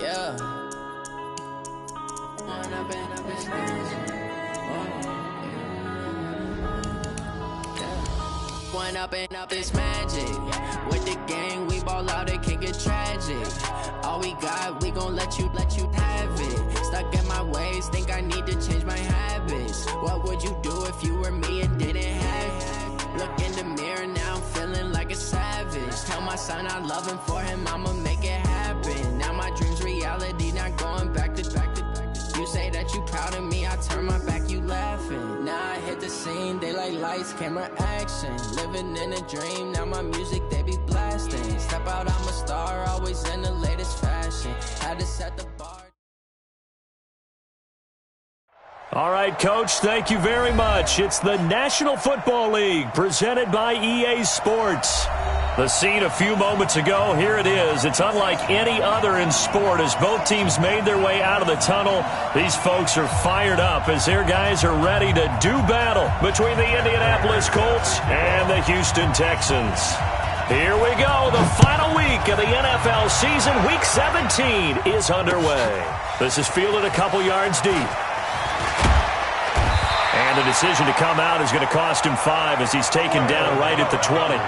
Yeah. One up and up is magic. One up and up is magic. With the gang, we ball out, it can get tragic. All we got, we gon' let you have it. Stuck in my ways, think I need to change my habits. What would you do if you were me and didn't have it? Look in the mirror, now I'm feeling like a savage. Tell my son I love him, for him I'ma make it happen. Now my dream's reality, not going back to. You say that you proud of me, I turn my back, you laughing. Now I hit the scene, they like lights, camera, action. Living in a dream, now my music, they be blasting. Step out, I'm a star, always in the latest fashion. Had to set the bar. All right, Coach, thank you very much. It's the National Football League presented by EA Sports. The scene a few moments ago, here it is. It's unlike any other in sport as both teams made their way out of the tunnel. These folks are fired up as their guys are ready to do battle between the Indianapolis Colts and the Houston Texans. Here we go. The final week of the NFL season, Week 17, is underway. This is fielded a couple yards deep. And the decision to come out is going to cost him 5 as he's taken down right at the 20.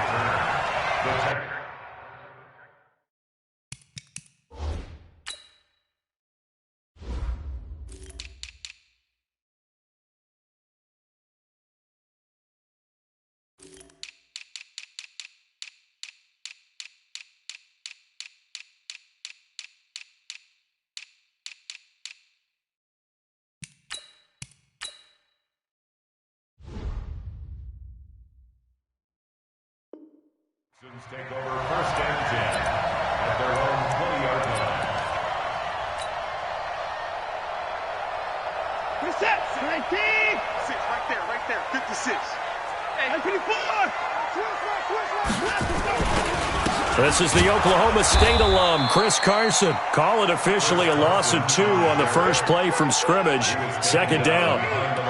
Take over first and 10 at their own 20-yard line. Reset, 19. 6, right there, 56. Hey, 54. This is the Oklahoma State alum, Chris Carson. Call it officially a loss of 2 on the first play from scrimmage. Second down.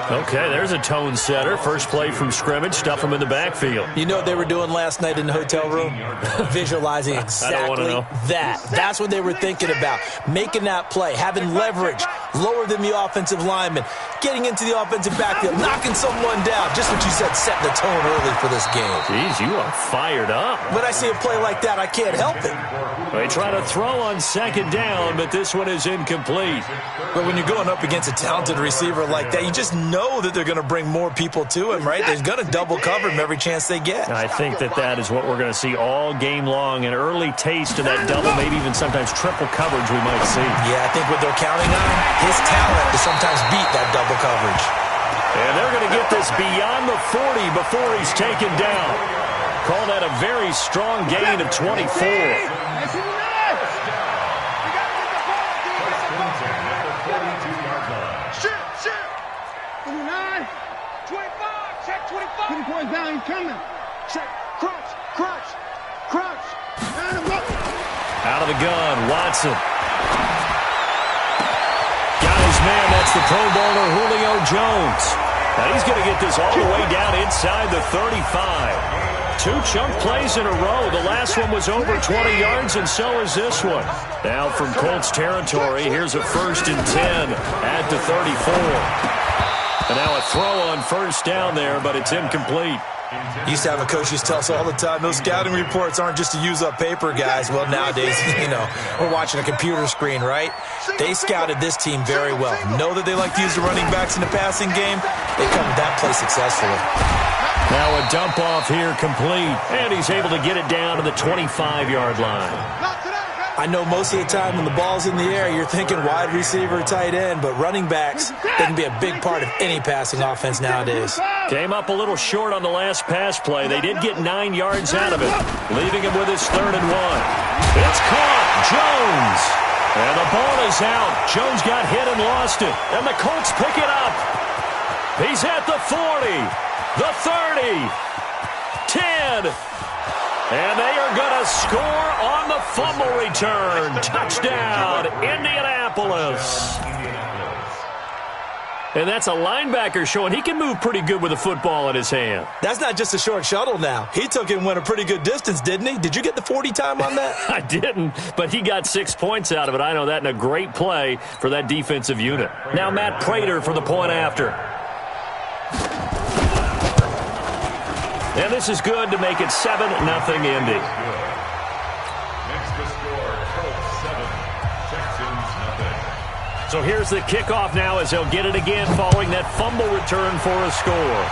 Okay, there's a tone setter. First play from scrimmage, stuff him in the backfield. You know what they were doing last night in the hotel room? Visualizing exactly that. That's what they were thinking about. Making that play, having leverage, lower than the offensive lineman, getting into the offensive backfield, knocking someone down. Just what you said, setting the tone early for this game. Jeez, you are fired up. When I see a play like that, I can't help it. They try to throw on second down, but this one is incomplete. But when you're going up against a talented receiver like that, you just know that they're going to bring more people to him, right? They're going to double cover him every chance they get. I think that is what we're going to see all game long, an early taste of that double, maybe even sometimes triple coverage we might see. Yeah, I think what they're counting on, his talent to sometimes beat that double coverage. And they're going to get this beyond the 40 before he's taken down. Call that a very strong gain of 24. Points down, he's coming. Check, crunch. Out of the gun, Watson. Got his man, that's the Pro Bowler Julio Jones. Now he's going to get this all the way down inside the 35. 2 chunk plays in a row. The last one was over 20 yards, and so is this one. Now from Colts territory, here's a 1st and 10 at the 34. And now a throw on first down there, but it's incomplete. Used to have a coach used to tell us all the time, those scouting reports aren't just to use up paper, guys. Well, nowadays, we're watching a computer screen, right? They scouted this team very well. Know that they like to use the running backs in the passing game. They covered that play successfully. Now a dump off here complete, and he's able to get it down to the 25-yard line. I know most of the time when the ball's in the air, you're thinking wide receiver, tight end, but running backs, they can be a big part of any passing offense nowadays. Came up a little short on the last pass play. They did get 9 yards out of it, leaving him with his 3rd and 1. It's caught, Jones. And the ball is out. Jones got hit and lost it, and the Colts pick it up. He's at the 40, the 30, 10. And they are going to score on the fumble return. Touchdown, Indianapolis. And that's a linebacker showing he can move pretty good with a football in his hand. That's not just a short shuttle now. He took it and went a pretty good distance, didn't he? Did you get the 40 time on that? I didn't, but he got 6 points out of it. I know that, and a great play for that defensive unit. Now Matt Prater for the point after. And this is good to make it 7-0 Indy. So here's the kickoff now as they'll get it again following that fumble return for a score.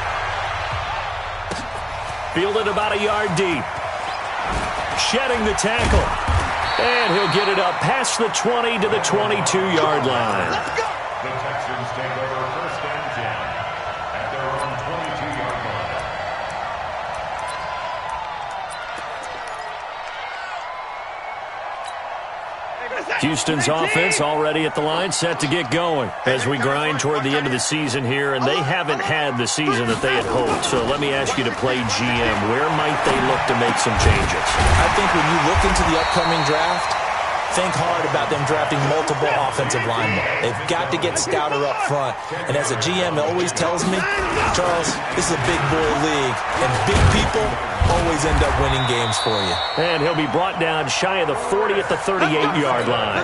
Fielded about a yard deep. Shedding the tackle. And he'll get it up past the 20 to the 22-yard line. The Texans take over first and 10 at their own 22-yard line. Houston's offense already at the line, set to get going as we grind toward the end of the season here, and they haven't had the season that they had hoped. So let me ask you to play GM. Where might they look to make some changes? I think when you look into the upcoming draft, think hard about them drafting multiple offensive linemen. They've got to get stouter up front. And as a GM always tells me, Charles, this is a big boy league, and big people always end up winning games for you. And he'll be brought down shy of the 40 at the 38-yard line.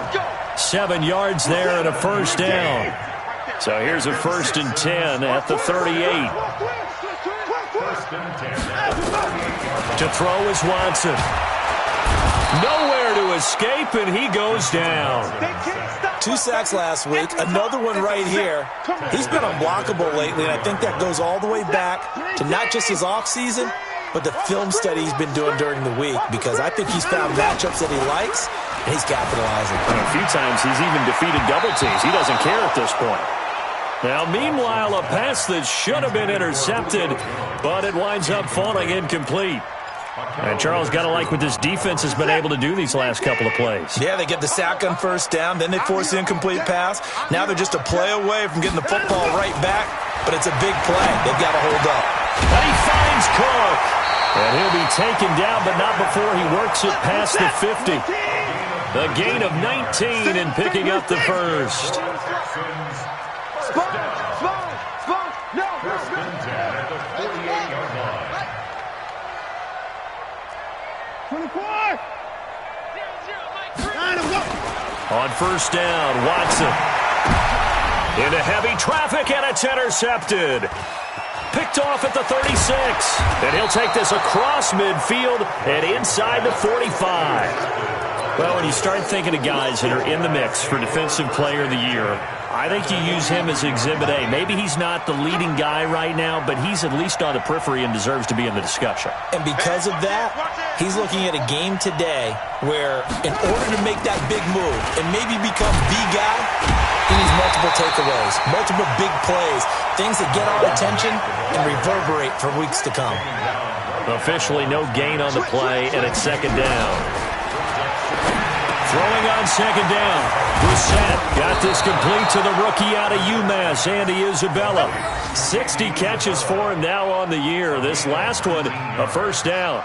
7 yards there and a first down. So here's a 1st and 10 at the 38. To throw is Watson. Nowhere to escape, and he goes down. 2 sacks last week, another one right here. He's been unblockable lately, and I think that goes all the way back to not just his offseason, but the film study he's been doing during the week, because I think he's found matchups that he likes, and he's capitalizing. And a few times he's even defeated double teams. He doesn't care at this point. Now, meanwhile, a pass that should have been intercepted, but it winds up falling incomplete. And Charles, got to like what this defense has been able to do these last couple of plays. Yeah, they get the sack on first down, then they force the incomplete pass. Now they're just a play away from getting the football right back, but it's a big play. They've got to hold up. And he finds Cook. And he'll be taken down, but not before he works it past the 50. The gain of 19 and picking up the first. On first down, Watson. Into heavy traffic, and it's intercepted. Picked off at the 36. And he'll take this across midfield and inside the 45. Well, when you start thinking of guys that are in the mix for Defensive Player of the Year, I think you use him as Exhibit A. Maybe he's not the leading guy right now, but he's at least on the periphery and deserves to be in the discussion. And because of that, he's looking at a game today where in order to make that big move and maybe become the guy, he needs multiple takeaways, multiple big plays, things that get our attention and reverberate for weeks to come. Officially no gain on the play, and it's second down. Throwing on second down. Brissett got this complete to the rookie out of UMass, Andy Isabella. 60 catches for him now on the year. This last one, a first down.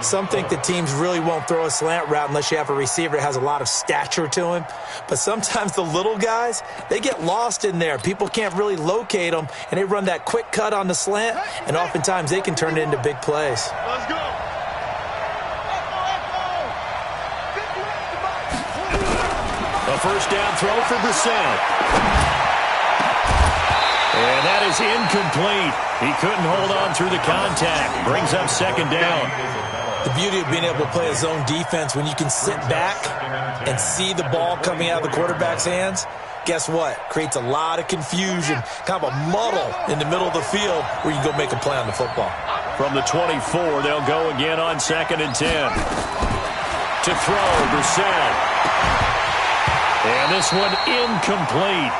Some think that teams really won't throw a slant route unless you have a receiver that has a lot of stature to him. But sometimes the little guys, they get lost in there. People can't really locate them, and they run that quick cut on the slant, and oftentimes they can turn it into big plays. Let's go. A first down throw for Brissett. And that is incomplete. He couldn't hold on through the contact. Brings up second down. The beauty of being able to play a zone defense when you can sit back and see the ball coming out of the quarterback's hands, guess what? Creates a lot of confusion, kind of a muddle in the middle of the field where you can go make a play on the football. From the 24, they'll go again on 2nd and 10. To throw, Brissett. And this one incomplete.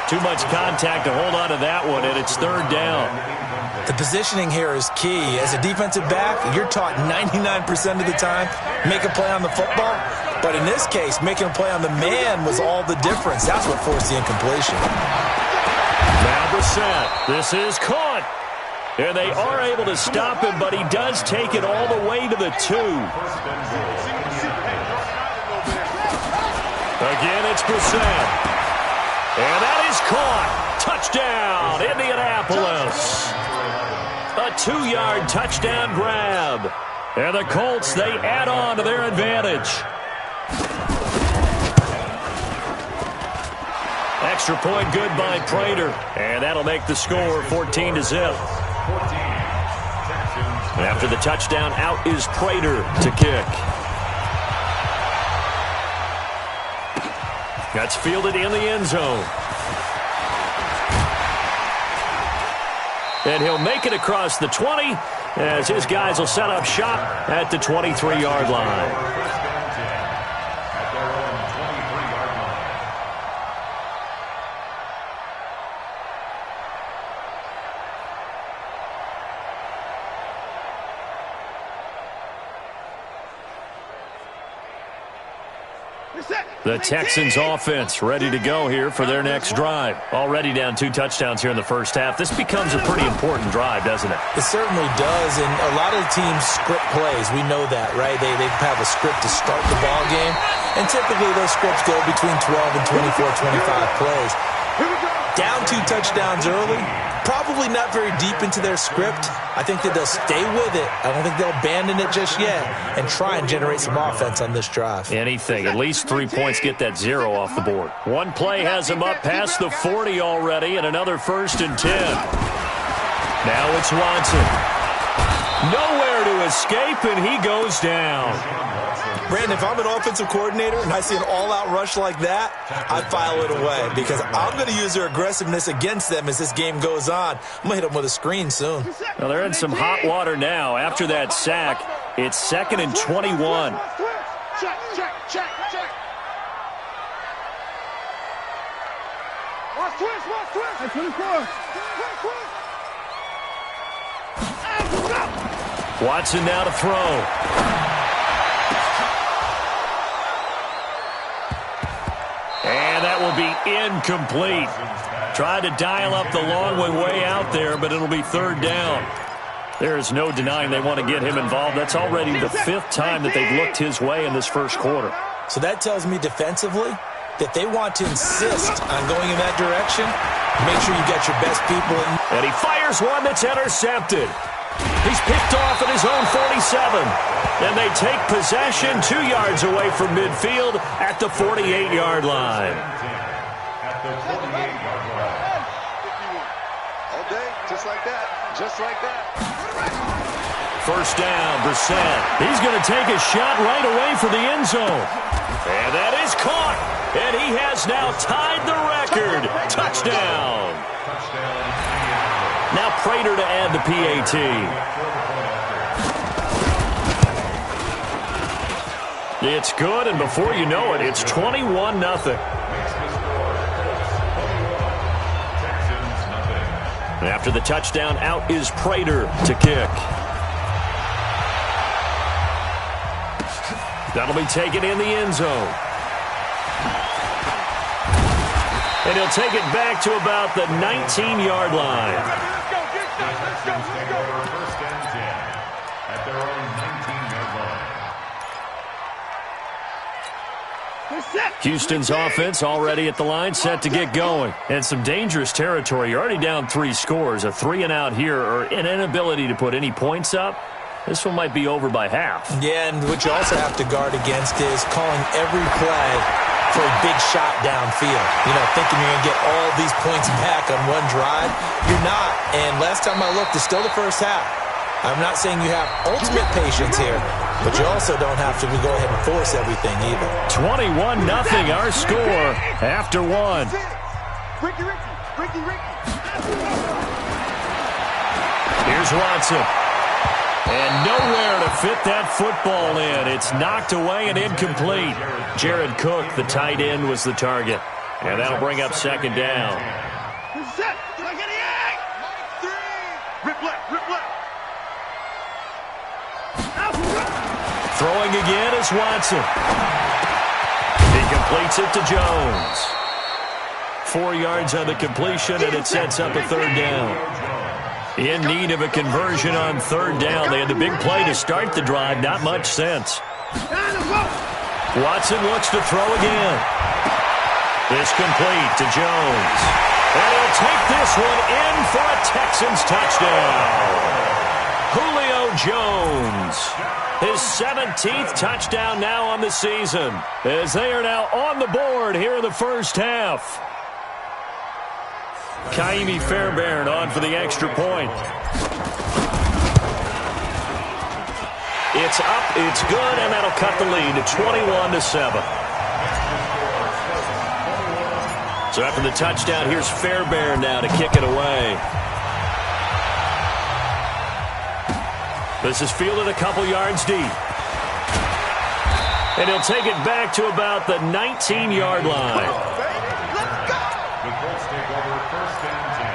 Too much contact to hold on to that one, and it's third down. The positioning here is key. As a defensive back, you're taught 99% of the time, make a play on the football. But in this case, making a play on the man was all the difference. That's what forced the incompletion. Now Brissett. This is caught. And they are able to stop him, but he does take it all the way to the 2. Again, it's Brissett. And that is caught. Touchdown, Indianapolis. A 2-yard touchdown grab. And the Colts, they add on to their advantage. Extra point good by Prater. And that'll make the score 14-0. After the touchdown, out is Prater to kick. That's fielded in the end zone. And he'll make it across the 20 as his guys will set up shop at the 23-yard line. The Texans offense ready to go here for their next drive. Already down 2 touchdowns here in the first half. This becomes a pretty important drive, doesn't it? It certainly does, and a lot of the teams script plays. We know that, right? They have a script to start the ball game, and typically those scripts go between 12 and 24, 25 plays. Down 2 touchdowns early, probably not very deep into their script. I think that they'll stay with it. I don't think they'll abandon it just yet and try and generate some offense on this drive. Anything. At least 3 points get that 0 off the board. One play has him up past the 40 already, and another 1st and 10. Now it's Watson. Nowhere to escape, and he goes down. Brandon, if I'm an offensive coordinator and I see an all-out rush like that, I file it away because I'm going to use their aggressiveness against them as this game goes on. I'm going to hit them with a screen soon. Well, they're in some hot water now. After that sack, it's 2nd and 21. Check. Watch twist. 24. Watson now to throw. And that will be incomplete. Tried to dial up the long way out there, but it'll be 3rd down. There is no denying they want to get him involved. That's already the 5th time that they've looked his way in this first quarter. So that tells me defensively that they want to insist on going in that direction. Make sure you got your best people in. And he fires one that's intercepted. He's picked off at his own 47. And they take possession 2 yards away from midfield at the 48-yard line. At the 48-yard line. All day, just like that. 1st down, Brissett. He's going to take a shot right away for the end zone. And that is caught. And he has now tied the record. Touchdown. Now Prater to add the PAT. It's good, and before you know it, it's 21-0. After the touchdown, out is Prater to kick. That'll be taken in the end zone. And he'll take it back to about the 19-yard line. Let's go. 1st and 10 at their own 19-yard line. Houston's offense already at the line, set to get going. And some dangerous territory. You're already down 3 scores. A 3 and out here, or an inability to put any points up. This one might be over by half. Yeah, and what you also have to guard against is calling every play for a big shot downfield. You know, thinking you're going to get all these points back on one drive. You're not. And last time I looked, it's still the first half. I'm not saying you have ultimate patience here, but you also don't have to go ahead and force everything either. 21-0 our score after 1. Ricky. Here's Watson. And nowhere to fit that football in. It's knocked away and incomplete. Jared Cook, the tight end, was the target. And that'll bring up 2nd down. Rip left. Throwing again is Watson. He completes it to Jones. 4 yards on the completion, and it sets up a 3rd down. In need of a conversion on 3rd down. They had the big play to start the drive. Not much sense. Watson looks to throw again. It's complete to Jones. And he'll take this one in for a Texans touchdown. Julio Jones, his 17th touchdown now on the season, as they are now on the board here in the first half. Kaimi Fairbairn on for the extra point. It's up, it's good, and that'll cut the lead to 21-7. So after the touchdown, here's Fairbairn now to kick it away. This is fielded a couple yards deep. And he'll take it back to about the 19-yard line. The Colts take over first and 10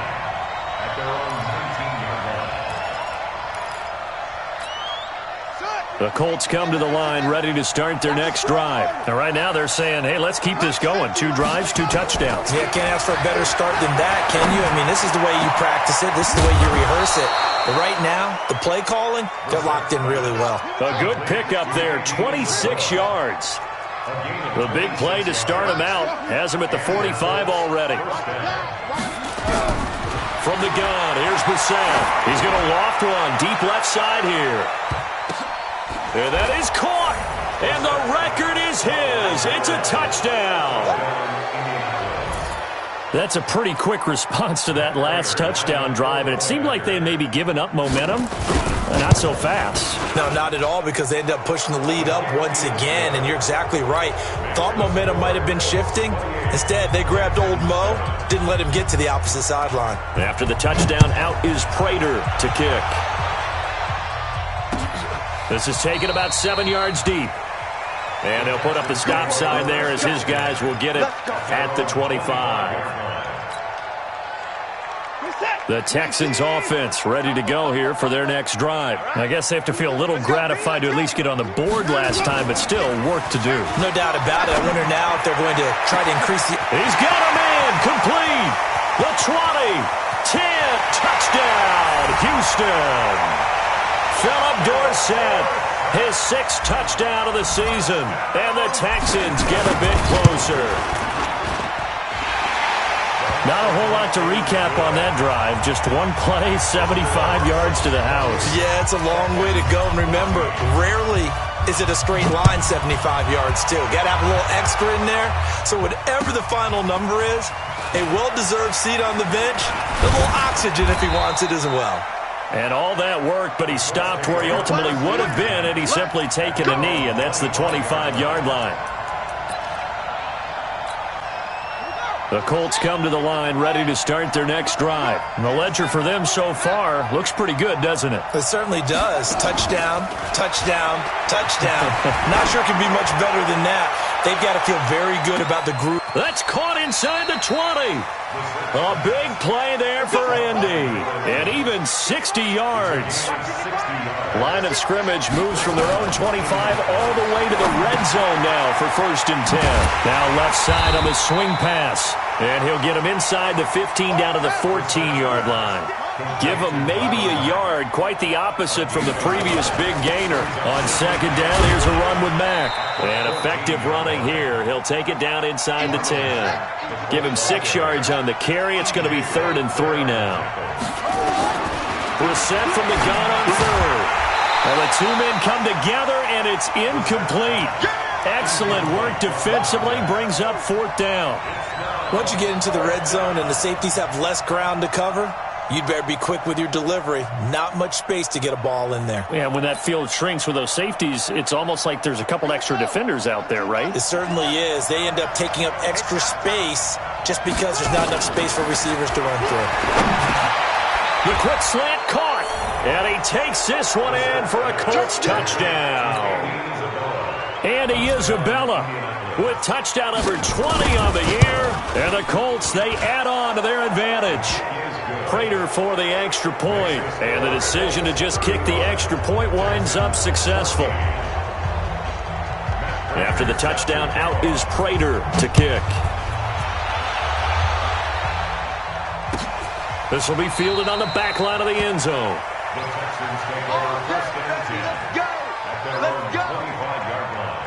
at their own 19-yard line. The Colts come to the line ready to start their next drive. And right now they're saying, hey, let's keep this going. 2 drives, 2 touchdowns. Yeah, can't ask for a better start than that, can you? I mean, this is the way you practice it. This is the way you rehearse it. But right now, the play calling, they're locked in really well. A good pickup there, 26 yards. The big play to start him out has him at the 45 already. From the gun, here's Bissett. He's going to loft one deep left side here. And that is caught. And the record is his. It's a touchdown. That's a pretty quick response to that last touchdown drive, and it seemed like they had maybe given up momentum. Not so fast. No, not at all, because they end up pushing the lead up once again, and you're exactly right. Thought momentum might have been shifting. Instead, they grabbed old Mo, didn't let him get to the opposite sideline. After the touchdown, out is Prater to kick. This is taken about 7 yards deep. And they'll put up the stop sign there as his guys will get it at the 25. The Texans offense ready to go here for their next drive. I guess they have to feel a little gratified to at least get on the board last time, but still work to do. No doubt about it. I wonder now if they're going to try to increase the... He's got a man complete. The 20, 10, touchdown, Houston. Philip Dorsett, his 6th touchdown of the season, and the Texans get a bit closer. Not a whole lot to recap on that drive. Just one play, 75 yards to the house. Yeah, it's a long way to go. And remember, rarely is it a straight line 75 yards, too. Got to have a little extra in there. So whatever the final number is, a well-deserved seat on the bench, a little oxygen if he wants it as well. And all that work, but he stopped where he ultimately would have been, and he's simply taken a knee, and that's the 25-yard line. The Colts come to the line ready to start their next drive. And the ledger for them so far looks pretty good, doesn't it? It certainly does. Touchdown, touchdown, touchdown. Not sure it can be much better than that. They've got to feel very good about the group. That's caught inside the 20. A big play there for Indy. And even 60 yards. Line of scrimmage moves from their own 25 all the way to the red zone now for 1st and 10. Now left side on the swing pass. And he'll get him inside the 15 down to the 14-yard line. Give him maybe a yard, quite the opposite from the previous big gainer. On 2nd down, here's a run with Mack. And effective running here. He'll take it down inside the 10. Give him 6 yards on the carry. It's going to be 3rd and 3 now. Brissett from the gun on 3rd. Well, the 2 men come together, and it's incomplete. Excellent work defensively, brings up 4th down. Once you get into the red zone and the safeties have less ground to cover, you'd better be quick with your delivery. Not much space to get a ball in there. Yeah, when that field shrinks with those safeties, it's almost like there's a couple extra defenders out there, right? It certainly is. They end up taking up extra space just because there's not enough space for receivers to run through. The quick slant caught. And he takes this one in for a Colts touchdown. Andy Isabella with touchdown number 20 on the year. And the Colts, they add on to their advantage. Prater for the extra point. And the decision to just kick the extra point winds up successful. After the touchdown, out is Prater to kick. This will be fielded on the back line of the end zone. The Texans take over first and 10 at their own 25-yard line.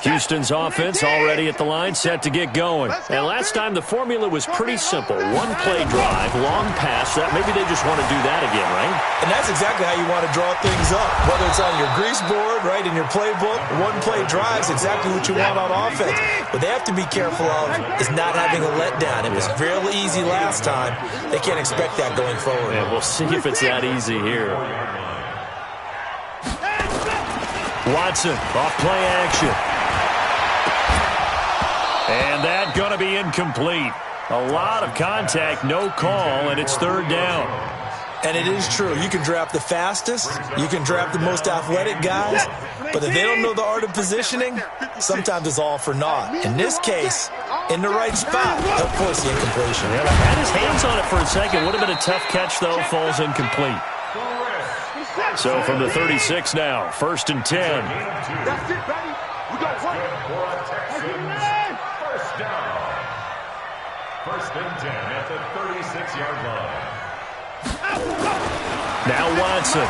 Houston's offense already at the line, set to get going. And last time the formula was pretty simple. One-play drive, long pass. Maybe they just want to do that again, right? And that's exactly how you want to draw things up. Whether it's on your grease board, right, in your playbook, one-play drive is exactly what you want on offense. What they have to be careful of is not having a letdown. It was real easy last time. They can't expect that going forward. Yeah, we'll see if it's that easy here. Watson, off play action. And that going to be incomplete. A lot of contact, no call, and it's third down. And it is true. You can draft the fastest, you can draft the most athletic guys, but if they don't know the art of positioning, sometimes it's all for naught. In this case, in the right spot, they'll force the incompletion. Yeah, had his hands on it for a second. Would have been a tough catch, though. Falls incomplete. So from the 36 now, 1st and 10. That's it, buddy. We got one. First down. 1st and 10 at the 36-yard line. Now Watson.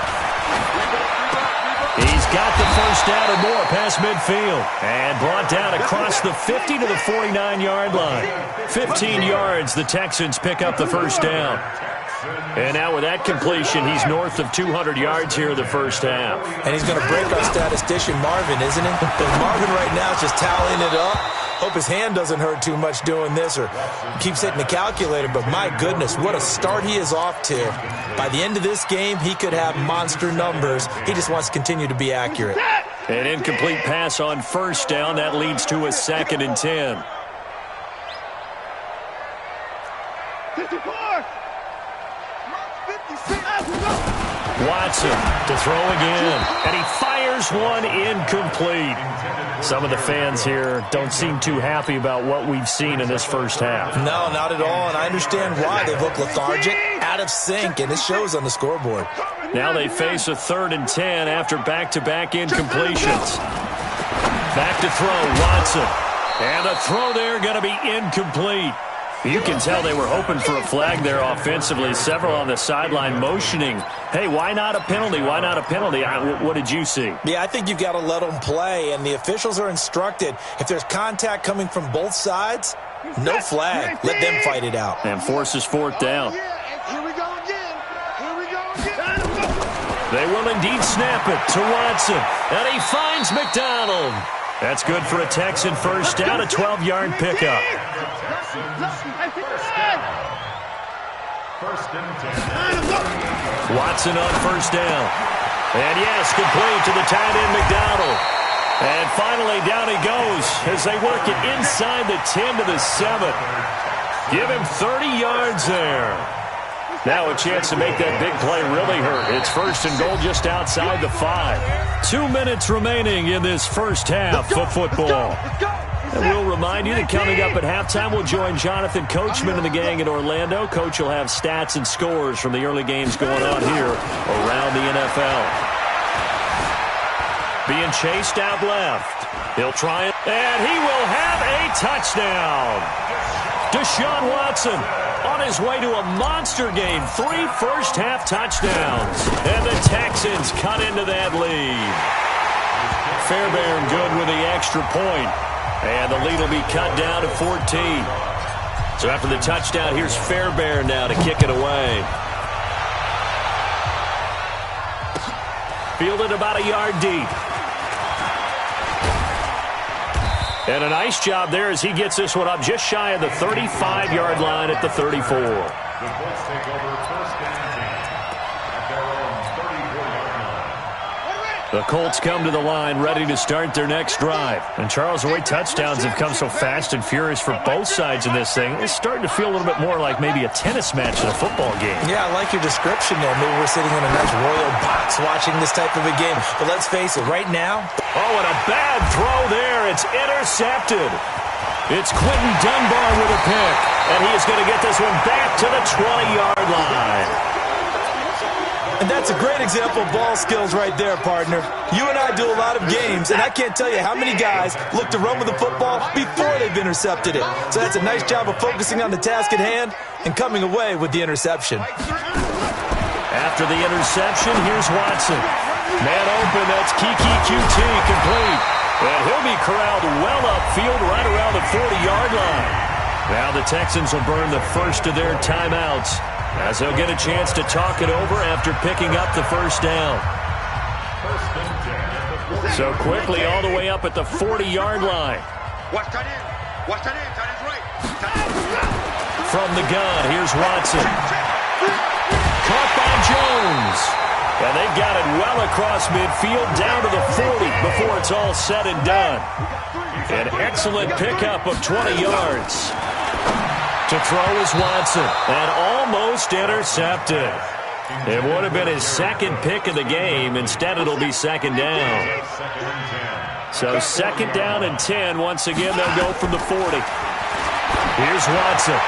He's got the first down or more past midfield. And brought down across the 50 to the 49-yard line. 15 yards, the Texans pick up the first down. And now with that completion, he's north of 200 yards here in the first half. And he's going to break our statistician Marvin, isn't he? Because Marvin right now is just tallying it up. Hope his hand doesn't hurt too much doing this or keeps hitting the calculator. But my goodness, what a start he is off to. By the end of this game, he could have monster numbers. He just wants to continue to be accurate. An incomplete pass on first down. That leads to a 2nd and 10. 54. Watson to throw again, and he fires one incomplete. Some of the fans here don't seem too happy about what we've seen in this first half. No, not at all, and I understand why. They look lethargic, out of sync, and it shows on the scoreboard. Now they face a 3rd and 10 after back-to-back incompletions. Back to throw, Watson. And the throw there going to be incomplete. You can tell they were hoping for a flag there offensively. Several on the sideline motioning, hey, why not a penalty? Why not a penalty? What did you see? Yeah, I think you've got to let them play, and the officials are instructed. If there's contact coming from both sides, no flag. Let them fight it out. And forces 4th down. Here we go again. Here we go again. They will indeed snap it to Watson, and he finds McDonald. That's good for a Texan first down, a 12-yard pickup. 1st and 10. Watson on first down. And yes, complete to the tight end McDonald. And finally down he goes as they work it inside the 10 to the 7. Give him 30 yards there. Now a chance to make that big play really hurt. It's 1st and goal just outside the 5. 2 minutes remaining in this first half of football. And we'll remind you that coming up at halftime, we'll join Jonathan Coachman and the gang in Orlando. Coach will have stats and scores from the early games going on here around the NFL. Being chased out left. He'll try it, and he will have a touchdown. Deshaun Watson on his way to a monster game. 3 first-half touchdowns. And the Texans cut into that lead. Fairbairn good with the extra point. And the lead will be cut down to 14. So after the touchdown, here's Fairbairn now to kick it away. Fielded about a yard deep. And a nice job there as he gets this one up just shy of the 35-yard line at the 34. The Colts take over 1st and 10 at their own 34-yard line. The Colts come to the line ready to start their next drive. And Charles, the way touchdowns have come so fast and furious for both sides of this thing, it's starting to feel a little bit more like maybe a tennis match than a football game. Yeah, I like your description there. Maybe we're sitting in a nice royal box watching this type of a game. But let's face it, right now. Oh, and a bad throw there. It's intercepted. It's Quentin Dunbar with a pick. And he is going to get this one back to the 20-yard line. And that's a great example of ball skills right there, partner. You and I do a lot of games, and I can't tell you how many guys look to run with the football before they've intercepted it. So that's a nice job of focusing on the task at hand and coming away with the interception. After the interception, here's Watson. Man open, that's Kiki QT complete. And he'll be corralled well upfield right around the 40-yard line. Now the Texans will burn the first of their timeouts as they'll get a chance to talk it over after picking up the first down. So quickly all the way up at the 40-yard line. Watch that in. Watch that in. That is right. From the gun, here's Watson. Caught by Jones. And they've got it well across midfield down to the 40 before it's all said and done. An excellent pickup of 20 yards. To throw is Watson. And almost intercepted. It would have been his second pick of the game. Instead, it'll be second down. So second down and 10. Once again, they'll go from the 40. Here's Watson.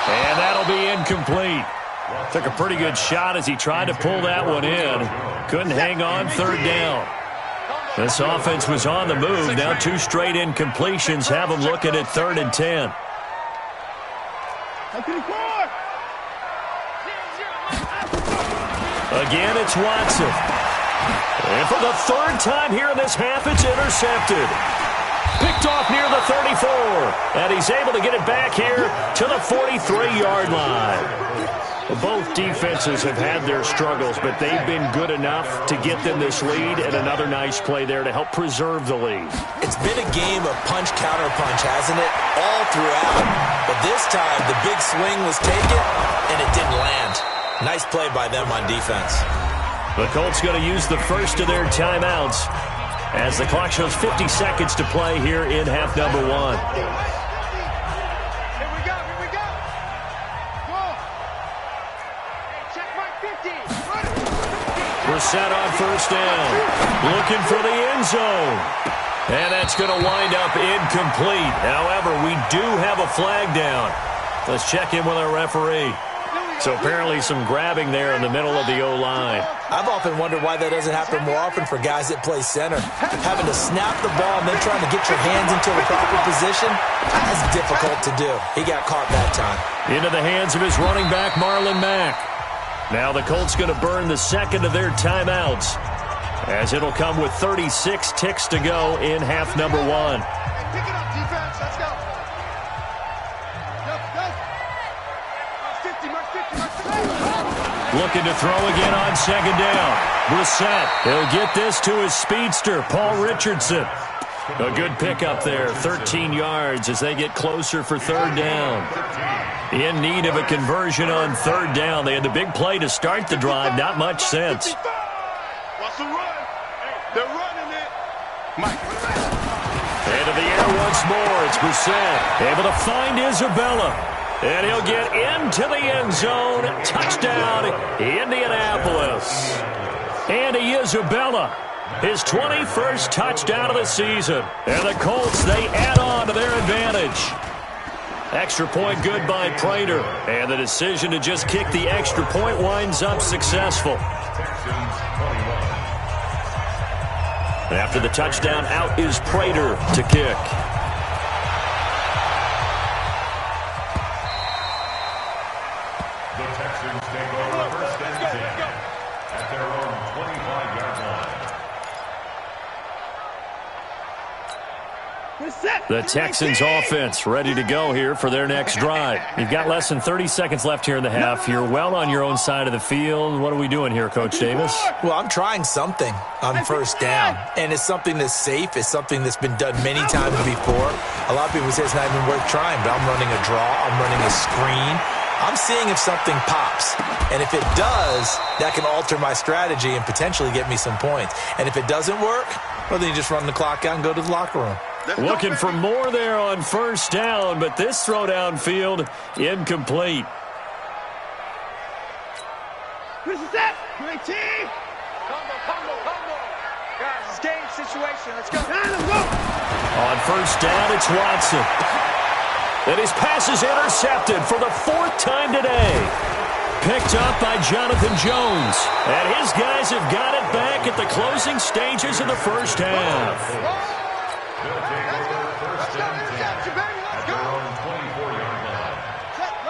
And that'll be incomplete. Took a pretty good shot as he tried to pull that one in. Couldn't hang on, third down. This offense was on the move. Now 2 straight incompletions have them looking at 3rd and 10. Again, it's Watson. And for the 3rd time here in this half, it's intercepted. Picked off near the 34. And he's able to get it back here to the 43-yard line. Both defenses have had their struggles, but they've been good enough to get them this lead, and another nice play there to help preserve the lead. It's been a game of punch-counter-punch, hasn't it? All throughout. But this time, the big swing was taken, and it didn't land. Nice play by them on defense. The Colts going to use the first of their timeouts as the clock shows 50 seconds to play here in half number 1. Set on first down. Looking for the end zone. And that's going to wind up incomplete. However, we do have a flag down. Let's check in with our referee. So apparently some grabbing there in the middle of the O-line. I've often wondered why that doesn't happen more often for guys that play center. Having to snap the ball and then trying to get your hands into the proper position, that's difficult to do. He got caught that time. Into the hands of his running back, Marlon Mack. Now the Colts going to burn the second of their timeouts as it'll come with 36 ticks to go in half number 1. Pick it up, defense. Let's go. Looking to throw again on second down. Brissett. He'll get this to his speedster, Paul Richardson. A good pickup there, 13 yards as they get closer for third down. In need of a conversion on third down. They had the big play to start the drive, not much since. What's the run? They're running it. Mike. Into the air once more. It's Brissett. Able to find Isabella. And he'll get into the end zone. Touchdown, Indianapolis. Andy Isabella. His 21st touchdown of the season. And the Colts, they add on to their advantage. Extra point good by Prater. And the decision to just kick the extra point winds up successful. After the touchdown, out is Prater to kick. The Texans take over first and 10 at their own 25-yard line. The Texans offense ready to go here for their next drive. You've got less than 30 seconds left here in the half. You're well on your own side of the field. What are we doing here, Coach Davis? Well, I'm trying something on first down, and it's something that's safe. It's something that's been done many times before. A lot of people say it's not even worth trying, but I'm running a draw. I'm running a screen. I'm seeing if something pops, and if it does, that can alter my strategy and potentially get me some points. And if it doesn't work, well, then you just run the clock out and go to the locker room. Looking for more there on first down, but this throw downfield incomplete. This is that. Great team. Combo. Guys, it's game situation. Let's go. Let's go. On first down, it's Watson. And his pass is intercepted for the 4th time today. Picked up by Jonathan Jones. And his guys have got it back at the closing stages of the first half. They'll take over first and 10 at their own 24-yard line.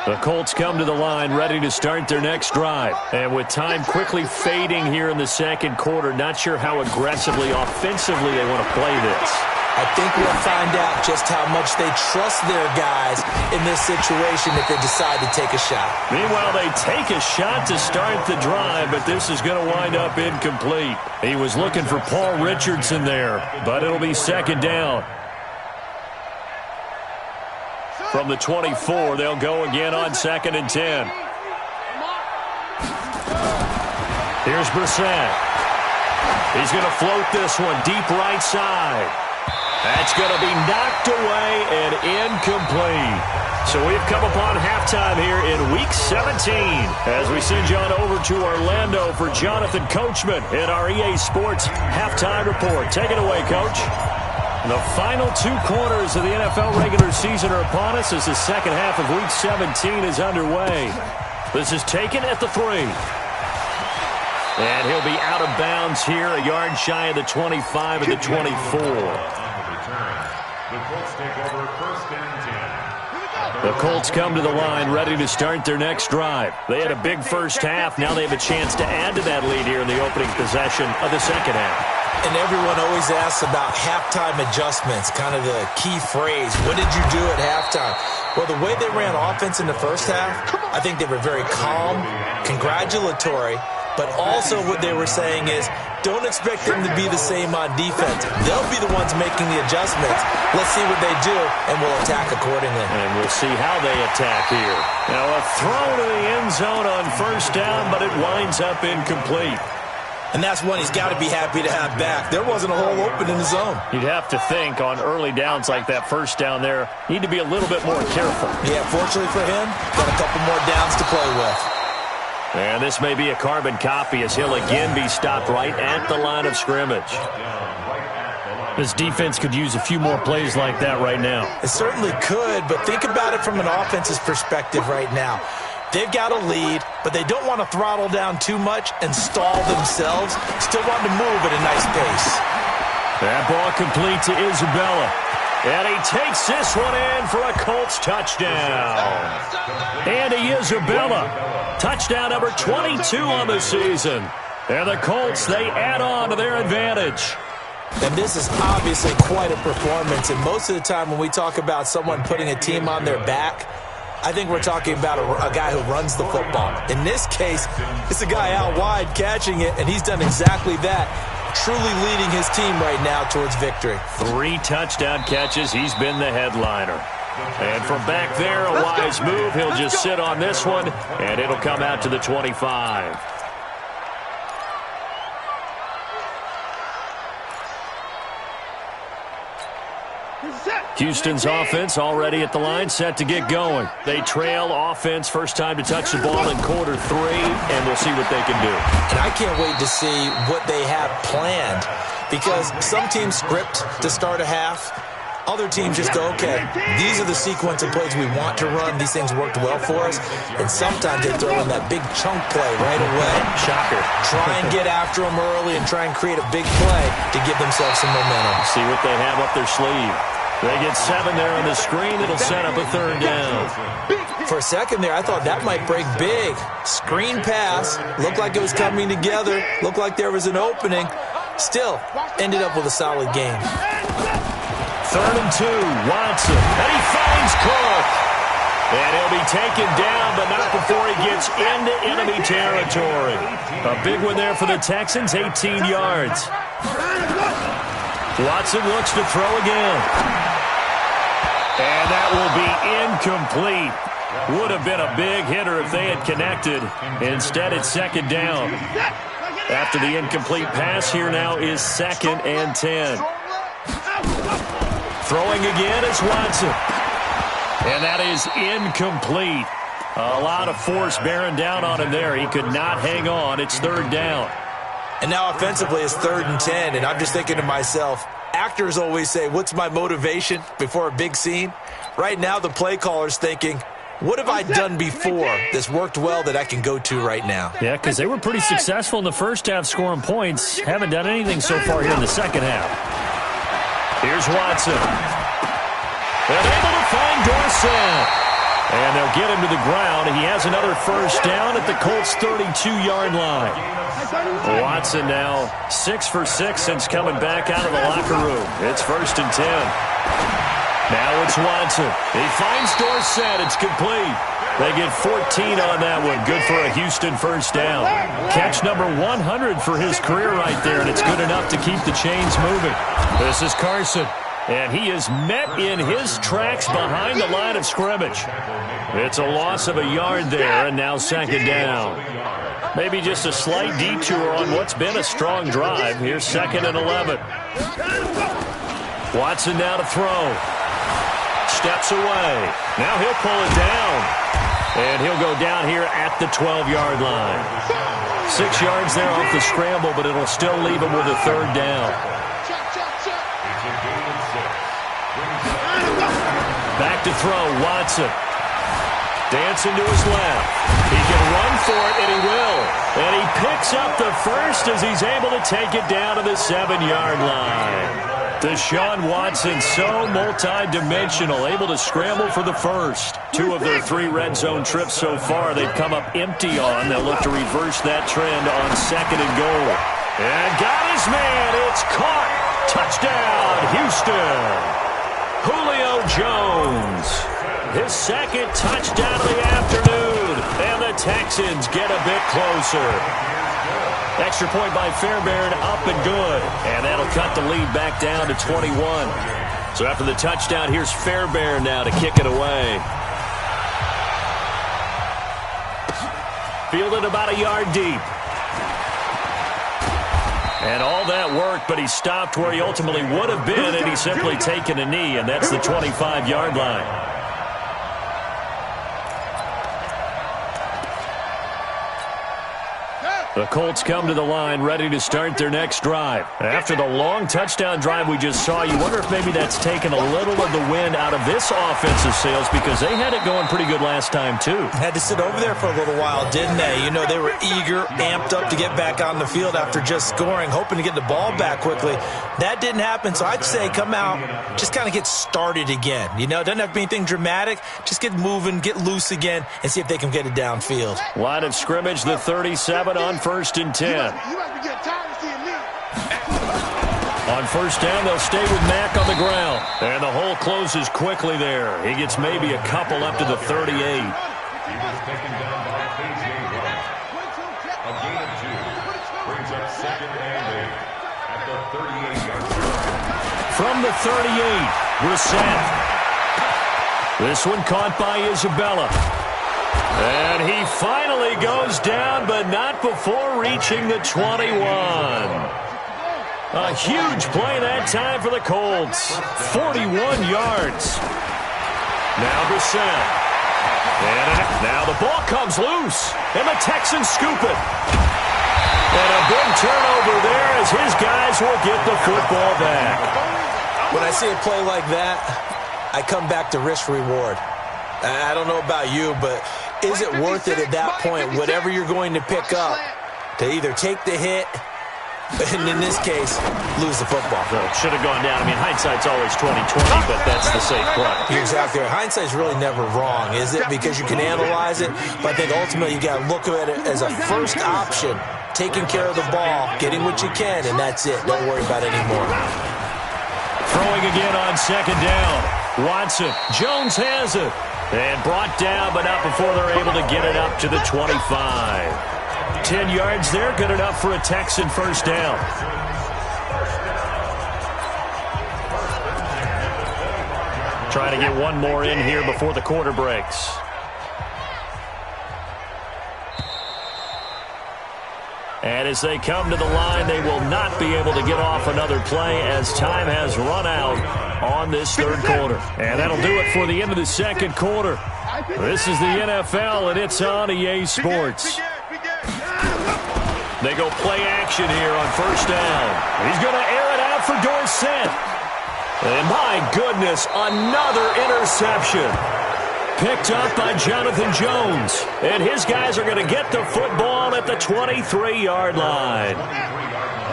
The Colts come to the line ready to start their next drive. And with time quickly fading here in the second quarter, not sure how aggressively, offensively they want to play this. I think we'll find out just how much they trust their guys in this situation if they decide to take a shot. Meanwhile, they take a shot to start the drive, but this is going to wind up incomplete. He was looking for Paul Richardson there, but it'll be second down. From the 24, they'll go again on 2nd and 10. Here's Brissett. He's going to float this one deep right side. That's going to be knocked away and incomplete. So we've come upon halftime here in Week 17 as we send you on over to Orlando for Jonathan Coachman in our EA Sports Halftime Report. Take it away, Coach. The final 2 quarters of the NFL regular season are upon us as the second half of Week 17 is underway. This is taken at the 3. And he'll be out of bounds here, a yard shy of the 25 and the 24. The Colts take over 1st and 10. The Colts come to the line ready to start their next drive. They had a big first half. Now they have a chance to add to that lead here in the opening possession of the second half. And everyone always asks about halftime adjustments, kind of the key phrase. What did you do at halftime? Well, the way they ran offense in the first half, I think they were very calm, congratulatory, but also what they were saying is, don't expect them to be the same on defense. They'll be the ones making the adjustments. Let's see what they do, and we'll attack accordingly. And we'll see how they attack here. Now a throw to the end zone on first down, but it winds up incomplete. And that's one he's got to be happy to have back. There wasn't a hole open in the zone. You'd have to think on early downs like that first down there, need to be a little bit more careful. Yeah, fortunately for him, got a couple more downs to play with. And this may be a carbon copy as he'll again be stopped right at the line of scrimmage. This defense could use a few more plays like that right now. It certainly could, but think about it from an offense's perspective right now. They've got a lead, but they don't want to throttle down too much and stall themselves. Still want to move at a nice pace. That ball complete to Isabella. And he takes this one in for a Colts touchdown. Andy Isabella, touchdown number 22 on the season. And the Colts, they add on to their advantage. And this is obviously quite a performance. And most of the time when we talk about someone putting a team on their back, I think we're talking about a guy who runs the football. In this case, it's a guy out wide catching it, and he's done exactly that, truly leading his team right now towards victory. 3 touchdown catches. He's been the headliner. And from back there, a wise move. He'll just sit on this one, and it'll come out to the 25. Houston's offense already at the line, set to get going. They trail offense, first time to touch the ball in quarter 3, and we'll see what they can do. And I can't wait to see what they have planned, because some teams script to start a half. Other teams just go, okay, these are the sequence of plays we want to run. These things worked well for us. And sometimes they throw in that big chunk play right away. Shocker. Try and get after them early and try and create a big play to give themselves some momentum. See what they have up their sleeve. They get 7 there on the screen. It'll set up a third down. For a second there, I thought that might break big. Screen pass. Looked like it was coming together. Looked like there was an opening. Still, ended up with a solid game. 3rd and 2, Watson. And he finds Cook. And he'll be taken down, but not before he gets into enemy territory. A big one there for the Texans, 18 yards. Watson looks to throw again. And that will be incomplete. Would have been a big hitter if they had connected. Instead, it's 2nd down. After the incomplete pass, here now is 2nd and 10. Throwing again is Watson. And that is incomplete. A lot of force bearing down on him there. He could not hang on. It's 3rd down. And now offensively it's 3rd and 10, and I'm just thinking to myself, actors always say, what's my motivation before a big scene? Right now the play caller's thinking, what have I done before that's worked well that I can go to right now? Yeah, because they were pretty successful in the first half scoring points. Haven't done anything so far here in the second half. Here's Watson. And able to find Dorsett. And they'll get him to the ground. He has another first down at the Colts' 32-yard line. Watson now 6 for 6 since coming back out of the locker room. It's 1st and 10. Now it's Watson. He finds Dorsett. It's complete. They get 14 on that one. Good for a Houston first down. Catch number 100 for his career right there, and it's good enough to keep the chains moving. This is Carson, and he is met in his tracks behind the line of scrimmage. It's a loss of a yard there, and now 2nd down. Maybe just a slight detour on what's been a strong drive. Here's 2nd and 11. Watson now to throw. Steps away. Now he'll pull it down. And he'll go down here at the 12-yard line. 6 yards there off the scramble, but it'll still leave him with a 3rd down. Back to throw, Watson. Dancing to his left. He can run for it, and he will. And he picks up the first as he's able to take it down to the 7-yard line. Deshaun Watson, so multi-dimensional, able to scramble for the first. 2 of their 3 red zone trips so far they've come up empty on. They'll look to reverse that trend on 2nd and goal. And got his man. It's caught. Touchdown, Houston. Julio Jones. His 2nd touchdown of the afternoon. And the Texans get a bit closer. Extra point by Fairbairn, up and good. And that'll cut the lead back down to 21. So after the touchdown, here's Fairbairn now to kick it away. Fielded about a yard deep. And all that work, but he stopped where he ultimately would have been, and he's simply taken a knee, and that's the 25-yard line. The Colts come to the line ready to start their next drive. After the long touchdown drive we just saw, you wonder if maybe that's taken a little of the wind out of this offensive sails, because they had it going pretty good last time too. Had to sit over there for a little while, didn't they? You know, they were eager, amped up to get back on the field after just scoring, hoping to get the ball back quickly. That didn't happen, so I'd say come out, just kind of get started again. You know, it doesn't have to be anything dramatic. Just get moving, get loose again, and see if they can get it downfield. Line of scrimmage, the 37 on 1st and 10. On 1st down, they'll stay with Mack on the ground. And the hole closes quickly there. He gets maybe a couple up to the 38. He was taken down by K.J. Wright. A gain of 2. Brings up 2nd and 8 at the 38-yard line. From the 38, Brissett. This one caught by Isabella. And he finally goes down, but not before reaching the 21. A huge play that time for the Colts. 41 yards. Now Brissett. And now the ball comes loose, and the Texans scoop it. And a big turnover there as his guys will get the football back. When I see a play like that, I come back to risk-reward. I don't know about you, but is it worth it at that point, whatever you're going to pick up, to either take the hit, and in this case, lose the football? So it should have gone down. I mean, hindsight's always 20/20, but that's the safe play. You're exactly right. Hindsight's really never wrong, is it? Because you can analyze it, but I think ultimately you got to look at it as a first option, taking care of the ball, getting what you can, and that's it. Don't worry about it anymore. Throwing again on 2nd down. Watson. Jones has it. And brought down, but not before they're able to get it up to the 25. 10 yards there, good enough for a Texan first down. Trying to get one more in here before the quarter breaks. And as they come to the line, they will not be able to get off another play as time has run out on this 3rd quarter. And that'll do it for the end of the 2nd quarter. This is the NFL, and it's on EA Sports. They go play action here on 1st down. He's going to air it out for Dorsett. And my goodness, another interception. Picked up by Jonathan Jones. And his guys are going to get the football at the 23-yard line.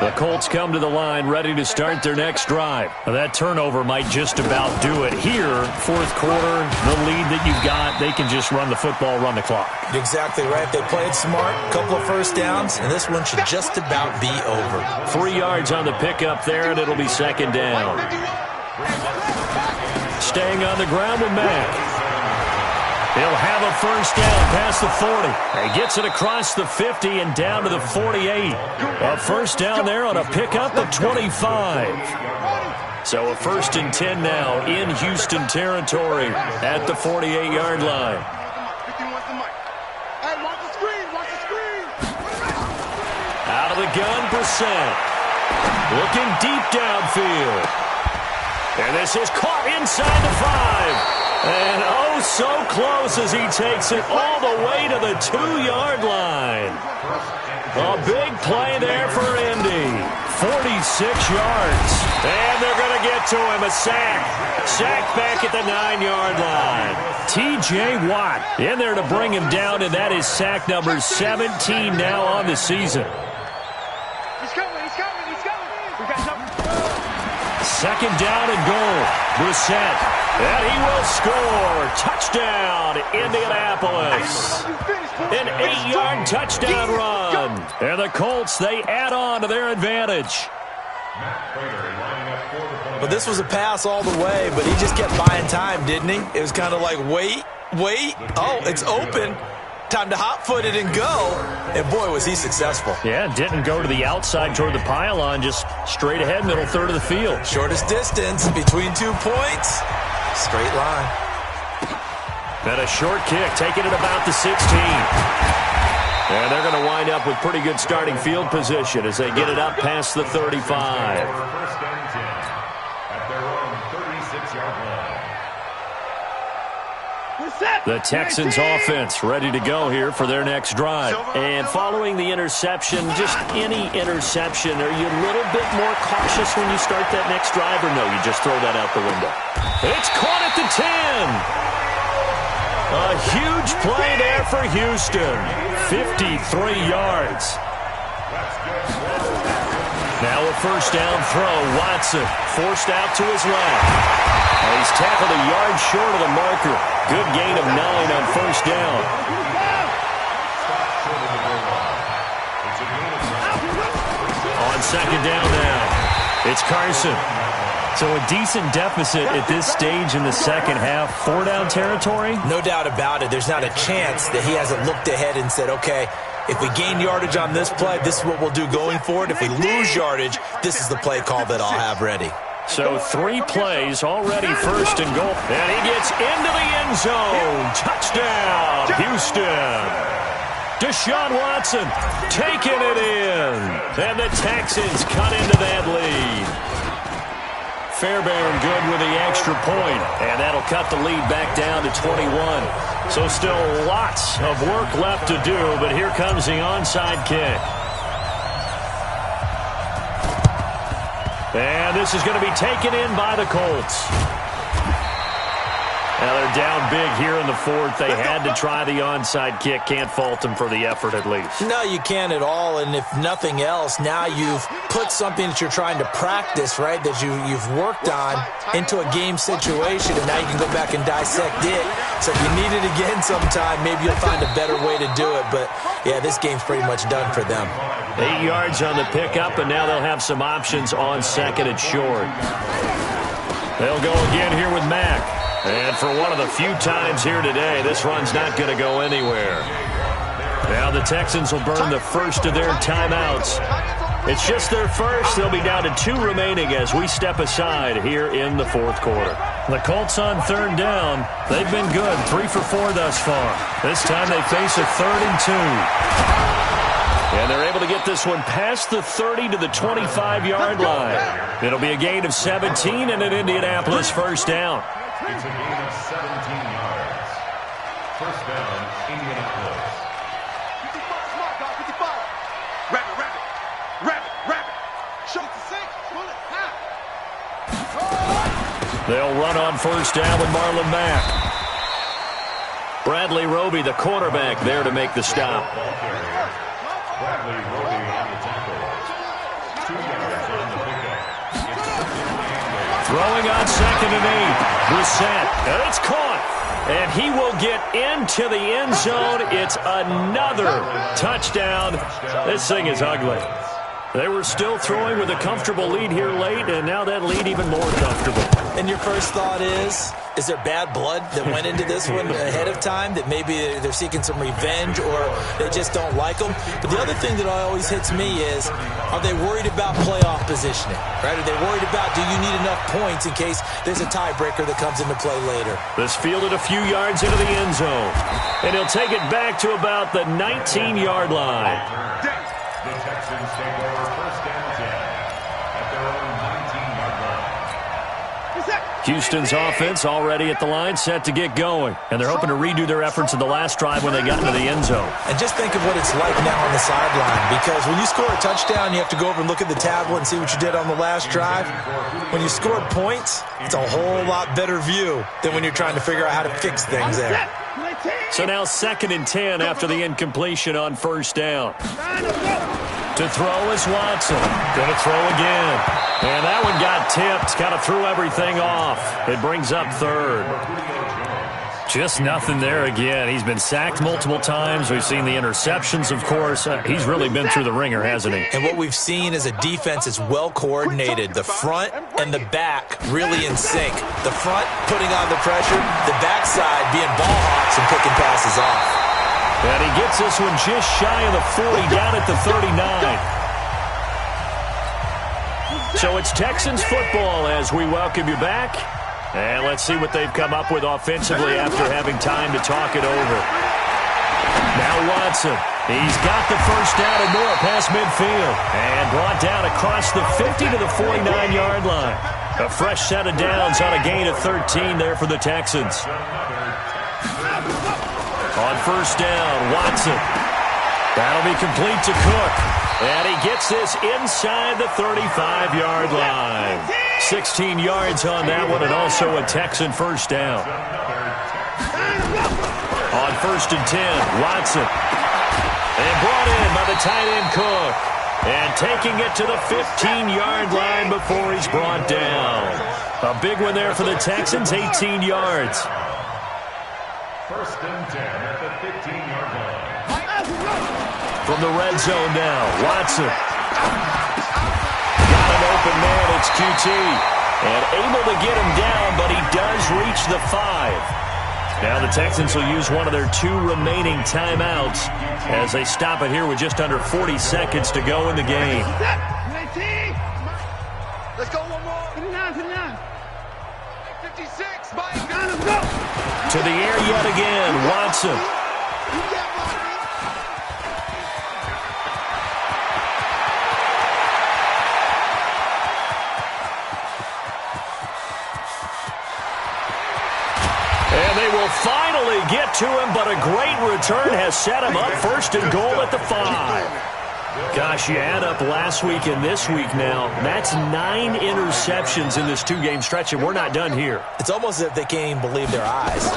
The Colts come to the line ready to start their next drive. Now, that turnover might just about do it. Here, fourth quarter, the lead that you've got, they can just run the football, run the clock. Exactly right. They played smart, couple of first downs, and this one should just about be over. 3 yards on the pickup there, and it'll be second down. Staying on the ground with Mack. He'll have a first down past the 40. He gets it across the 50 and down to the 48. A first down there on a pickup of 25. So a 1st and 10 now in Houston territory at the 48-yard line. Out of the gun, Brissett. Looking deep downfield. And this is caught inside the 5. And oh, so close as he takes it all the way to the 2-yard line. A big play there for Indy. 46 yards. And they're going to get to him. A sack. Sack back at the 9-yard line. T.J. Watt in there to bring him down, and that is sack number 17 now on the season. He's coming. We got something. Second down and goal. Brissett. And he will score. Touchdown, Indianapolis. An 8-yard touchdown run. And the Colts, they add on to their advantage. But this was a pass all the way, but he just kept buying time, didn't he? It was kind of like, wait. Oh, it's open. Time to hot-foot it and go. And, boy, was he successful. Yeah, didn't go to the outside toward the pylon, just straight ahead, middle third of the field. Shortest distance between 2 points. Straight line. And a short kick, taking it about the 16. And they're going to wind up with pretty good starting field position as they get it up past the 35. First down and 10 at their own 36-yard line. The Texans offense ready to go here for their next drive. And following the interception, just any interception, are you a little bit more cautious when you start that next drive, or no, you just throw that out the window? It's caught at the 10. A huge play there for Houston. 53 yards. Now a first down throw. Watson forced out to his left. And he's tackled a yard short of the marker. Good gain of 9 on first down. On second down now, it's Carson. So a decent deficit at this stage in the second half. 4-down territory? No doubt about it. There's not a chance that he hasn't looked ahead and said, okay, if we gain yardage on this play, this is what we'll do going forward. If we lose yardage, this is the play call that I'll have ready. So 3 plays, already first and goal. And he gets into the end zone. Touchdown, Houston. Deshaun Watson taking it in. And the Texans cut into that lead. Fairbairn good with the extra point. And that'll cut the lead back down to 21. So still lots of work left to do, but here comes the onside kick. And this is going to be taken in by the Colts. Now they're down big here in the fourth. They had to try the onside kick. Can't fault them for the effort at least. No, you can't at all. And if nothing else, now you've put something that you're trying to practice, right, that you've worked on into a game situation, and now you can go back and dissect it. So if you need it again sometime, maybe you'll find a better way to do it. But, yeah, this game's pretty much done for them. 8 yards on the pickup, and now they'll have some options on second and short. They'll go again here with Mack. And for one of the few times here today, this run's not going to go anywhere. Now the Texans will burn the first of their timeouts. It's just their first. They'll be down to 2 remaining as we step aside here in the fourth quarter. The Colts on third down. They've been good, 3 for 4 thus far. This time they face a 3rd and 2. And they're able to get this one past the 30 to the 25-yard line. It'll be a gain of 17 and an Indianapolis first down. It's a gain of 17 yards. First down, Indianapolis. 55. Rapid. Shoot the 6. Pull it. Half. They'll run on first down with Marlon Mack. Bradley Roby, the quarterback, there to make the stop. Bradley Roby on the tackle. 2 Throwing on 2nd and 8. Brissett. And it's caught. And he will get into the end zone. It's another touchdown. This thing is ugly. They were still throwing with a comfortable lead here late, and now that lead even more comfortable. And your first thought is there bad blood that went into this one ahead of time, that maybe they're seeking some revenge or they just don't like them? But the other thing that always hits me is, are they worried about playoff positioning? Right? Are they worried about, do you need enough points in case there's a tiebreaker that comes into play later? This fielded a few yards into the end zone, and he'll take it back to about the 19-yard line. The Texans take over 1st and 10 at their own 19-yard line. Houston's offense already at the line, set to get going. And they're hoping to redo their efforts in the last drive when they got into the end zone. And just think of what it's like now on the sideline, because when you score a touchdown, you have to go over and look at the tablet and see what you did on the last drive. When you score points, it's a whole lot better view than when you're trying to figure out how to fix things there. So now 2nd and 10 after the incompletion on 1st down. To throw is Watson. Going to throw again. And that one got tipped. Kind of threw everything off. It brings up 3rd. Just nothing there again. He's been sacked multiple times. We've seen the interceptions, of course. He's really been through the ringer, hasn't he? And what we've seen is a defense that's well coordinated. The front and the back really in sync. The front putting on the pressure. The backside being ball hawks and picking passes off. And he gets this one just shy of the 40, down at the 39. So it's Texans football as we welcome you back. And let's see what they've come up with offensively after having time to talk it over. Now Watson. He's got the 1st down and more past midfield. And brought down across the 50 to the 49-yard line. A fresh set of downs on a gain of 13 there for the Texans. On 1st down, Watson. That'll be complete to Cook. And he gets this inside the 35-yard line. 16 yards on that one, and also a Texan 1st down. On 1st and 10, Watson. And brought in by the tight end Cook. And taking it to the 15-yard line before he's brought down. A big one there for the Texans, 18 yards. 1st and 10 at the 15-yard line. From the red zone now, Watson. Got an open man, it's QT. And able to get him down, but he does reach the 5. Now the Texans will use one of their 2 remaining timeouts as they stop it here with just under 40 seconds to go in the game. Let's go one more. 59. 56. To the air yet again, Watson. And they will finally get to him, but a great return has set him up 1st and goal at the 5. Gosh, you add up last week and this week now, that's 9 interceptions in this 2-game stretch, and we're not done here. It's almost as if they can't even believe their eyes.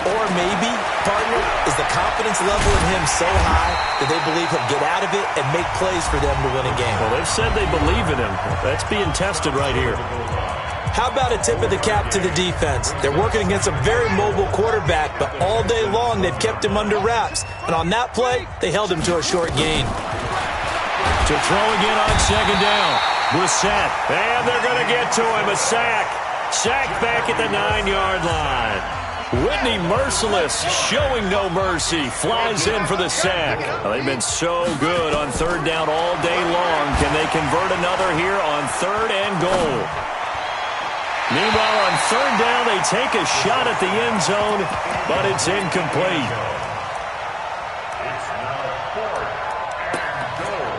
Or maybe, partner, is the confidence level in him so high that they believe he'll get out of it and make plays for them to win a game. Well, they've said they believe in him. That's being tested right here. How about a tip of the cap to the defense? They're working against a very mobile quarterback, but all day long they've kept him under wraps. And on that play, they held him to a short gain. To throw again on 2nd down. Brissett. And they're going to get to him. A sack. Sack back at the 9-yard line. Whitney Merciless, showing no mercy, flies in for the sack. Well, they've been so good on 3rd down all day long. Can they convert another here on 3rd and goal? Meanwhile, on 3rd down, they take a shot at the end zone, but it's incomplete. It's now 4th and goal.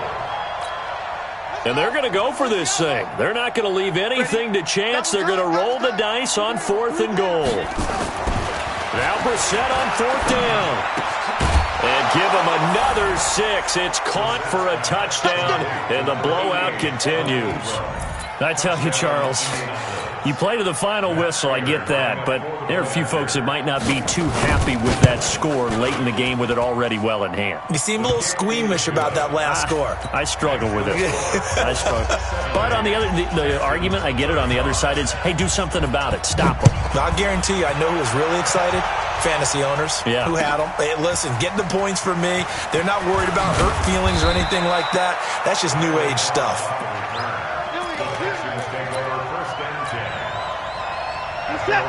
And they're going to go for this thing. They're not going to leave anything to chance. They're going to roll the dice on 4th and goal. Now Brissett on 4th down. And give him another 6. It's caught for a touchdown, and the blowout continues. I tell you, Charles, you play to the final whistle, I get that, but there are a few folks that might not be too happy with that score late in the game with it already well in hand. You seem a little squeamish about that last score. I struggle with it. I struggle. But on the other, the argument, I get it, on the other side is, hey, do something about it. Stop them. I guarantee you, I know who was really excited. Fantasy owners who had them. Hey, listen, get the points for me. They're not worried about hurt feelings or anything like that. That's just new age stuff.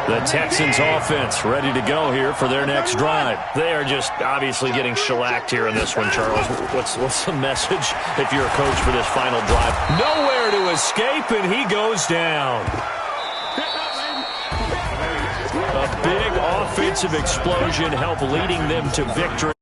The Texans offense ready to go here for their next drive. They are just obviously getting shellacked here in this one, Charles. What's the message if you're a coach for this final drive? Nowhere to escape, and he goes down. A big offensive explosion helped leading them to victory.